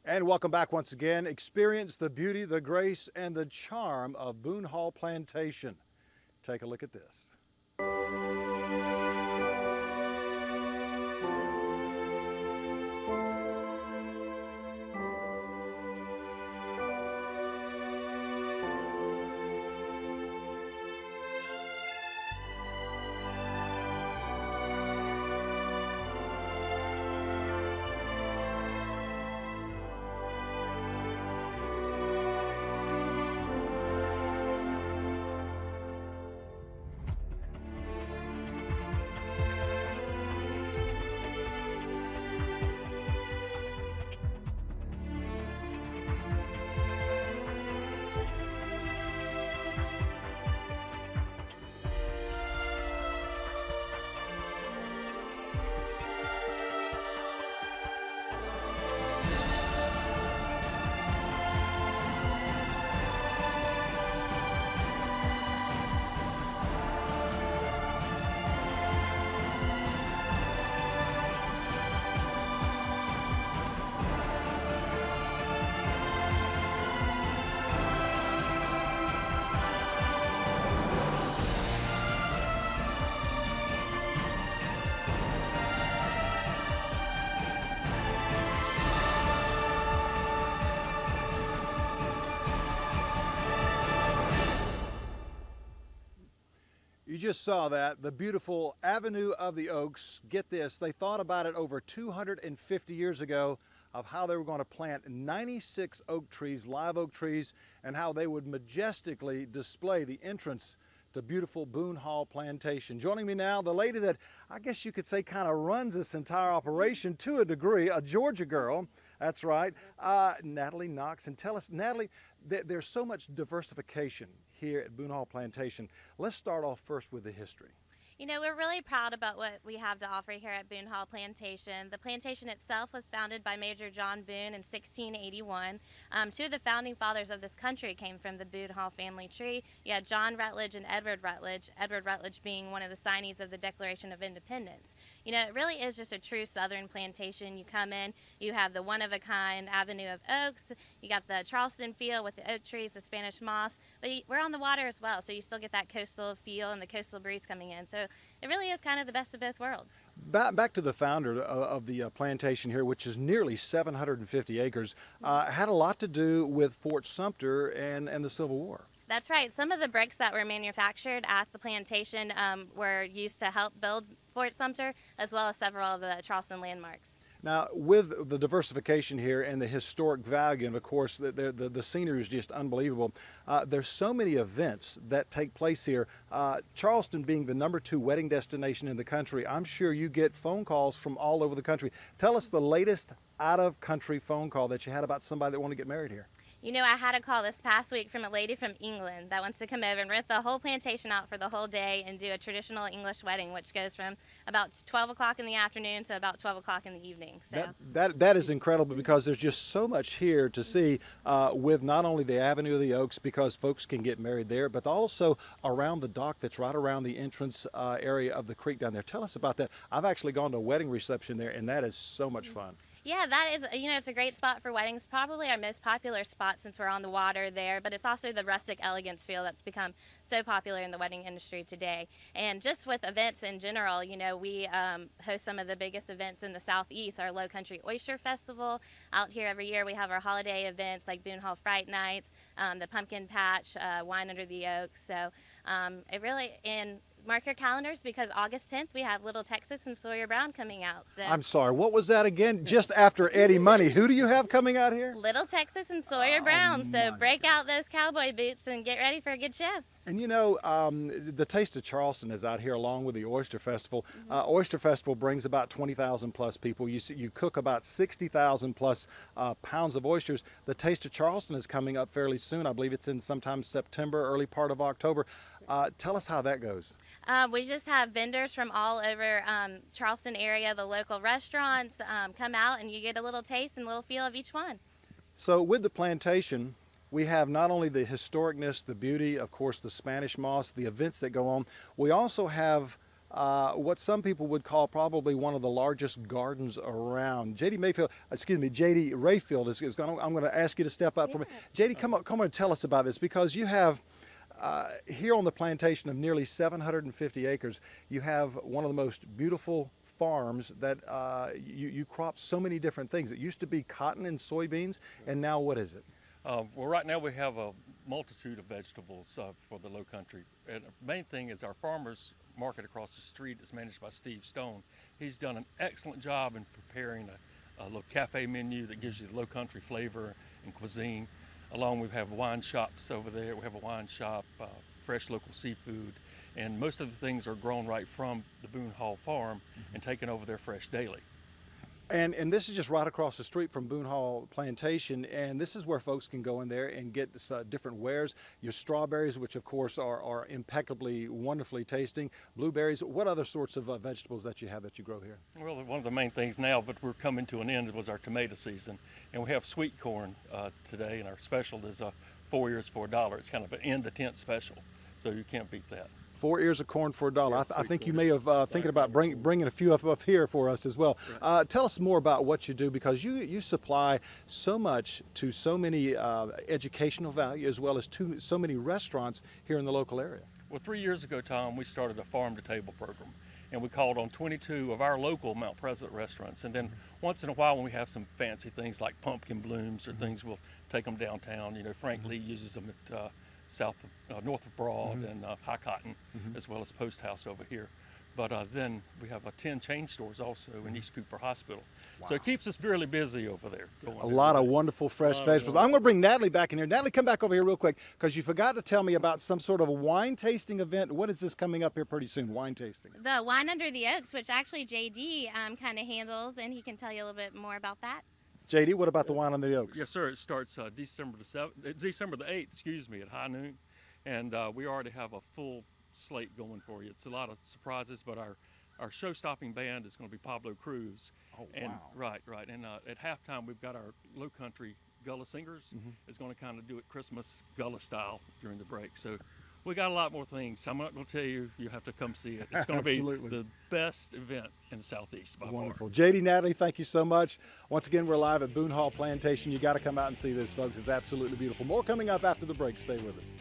And welcome back once again. Experience the beauty, the grace, and the charm of Boone Hall Plantation. Take a look at this. You just saw that, the beautiful Avenue of the Oaks. Get this, they thought about it over 250 years ago of how they were going to plant 96 oak trees, live oak trees, and how they would majestically display the entrance to beautiful Boone Hall Plantation. Joining me now, the lady that I guess you could say kind of runs this entire operation to a degree, a Georgia girl. That's right, Natalie Knox. And tell us, Natalie, there's so much diversification here at Boone Hall Plantation. Let's start off first with the history. You know, we're really proud about what we have to offer here at Boone Hall Plantation. The plantation itself was founded by Major John Boone in 1681. Two of the founding fathers of this country came from the Boone Hall family tree. You had John Rutledge and Edward Rutledge being one of the signees of the Declaration of Independence. You know, it really is just a true Southern plantation. You come in, you have the one-of-a-kind Avenue of Oaks, you got the Charleston feel with the oak trees, the Spanish moss, but we're on the water as well, so you still get that coastal feel and the coastal breeze coming in. So it really is kind of the best of both worlds. Back to the founder of the plantation here, which is nearly 750 acres, had a lot to do with Fort Sumter and the Civil War. That's right. Some of the bricks that were manufactured at the plantation were used to help build Fort Sumter, as well as several of the Charleston landmarks. Now, with the diversification here and the historic value, and of course the scenery is just unbelievable, there's so many events that take place here. Charleston being the #2 wedding destination in the country, I'm sure you get phone calls from all over the country. Tell us the latest out-of-country phone call that you had about somebody that wanted to get married here. You know, I had a call this past week from a lady from England that wants to come over and rent the whole plantation out for the whole day and do a traditional English wedding, which goes from about 12 o'clock in the afternoon to about 12 o'clock in the evening. So that is incredible, because there's just so much here to see with not only the Avenue of the Oaks, because folks can get married there, but also around the dock that's right around the entrance area of the creek down there. Tell us about that. I've actually gone to a wedding reception there, and that is so much fun. Yeah, that is, you know, it's a great spot for weddings, probably our most popular spot since we're on the water there, but it's also the rustic elegance feel that's become so popular in the wedding industry today. And just with events in general, you know, we host some of the biggest events in the Southeast, our Low Country Oyster Festival. Out here every year we have our holiday events like Boone Hall Fright Nights, the Pumpkin Patch, Wine Under the Oaks. So it really, mark your calendars, because August 10th we have Little Texas and Sawyer Brown coming out. So. I'm sorry, what was that again? Just after Eddie Money, who do you have coming out here? Little Texas and Sawyer Brown. So break out those cowboy boots and get ready for a good show. And you know, the Taste of Charleston is out here along with the Oyster Festival. Oyster Festival brings about 20,000 plus people. You cook about 60,000 plus pounds of oysters. The Taste of Charleston is coming up fairly soon. I believe it's in sometime September, early part of October. Tell us how that goes. We just have vendors from all over Charleston area, the local restaurants come out, and you get a little taste and a little feel of each one. So with the plantation, we have not only the historicness, the beauty, of course, the Spanish moss, the events that go on. We also have what some people would call probably one of the largest gardens around. JD Rayfield is going. I'm going to ask you to step up for me. JD, come on and tell us about this, because you have here on the plantation of nearly 750 acres, you have one of the most beautiful farms that you crop so many different things. It used to be cotton and soybeans, and now what is it? Well, right now we have a multitude of vegetables for the low country. And the main thing is our farmers market across the street is managed by Steve Stone. He's done an excellent job in preparing a little cafe menu that gives you the low country flavor and cuisine. Along we have wine shops over there. We have a wine shop, fresh local seafood, and most of the things are grown right from the Boone Hall farm and taken over there fresh daily. And this is just right across the street from Boone Hall Plantation, and this is where folks can go in there and get different wares. Your strawberries, which of course are impeccably, wonderfully tasting. Blueberries. What other sorts of vegetables that you have that you grow here? Well, one of the main things now, but we're coming to an end, was our tomato season. And we have sweet corn today, and our special is 4 ears for $1. It's kind of an end the tent special, so you can't beat that. 4 ears of corn for $1. Yes, I think you corn. may have thinking about bringing a few up here for us as well. Right. Tell us more about what you do, because you supply so much to so many educational value, as well as to so many restaurants here in the local area. Well, 3 years ago, Tom, we started a farm-to-table program, and we called on 22 of our local Mount Pleasant restaurants. And then once in a while, when we have some fancy things like pumpkin blooms or things, we'll take them downtown. You know, Frank Lee uses them at north of Broad and High Cotton, as well as Post House over here. But then we have 10 chain stores also in East Cooper Hospital. Wow. So it keeps us really busy over there. A lot of wonderful fresh vegetables. I'm going to bring Natalie back in here. Natalie, come back over here real quick, because you forgot to tell me about some sort of a wine tasting event. What is this coming up here pretty soon, wine tasting? The Wine Under the Oaks, which actually JD kind of handles, and he can tell you a little bit more about that. JD, what about the wine on the oaks? Yes, sir. It starts December the 8th, at high noon. And we already have a full slate going for you. It's a lot of surprises, but our show-stopping band is going to be Pablo Cruz. Oh, and, wow. Right. And at halftime, we've got our low country Gullah singers. Is going to kind of do it Christmas Gullah style during the break. So we got a lot more things. I'm not going to tell you. You have to come see it. It's going to be the best event in the Southeast by Wonderful. far. JD, Natalie, thank you so much. Once again, we're live at Boone Hall Plantation. You got to come out and see this, folks. It's absolutely beautiful. More coming up after the break. Stay with us.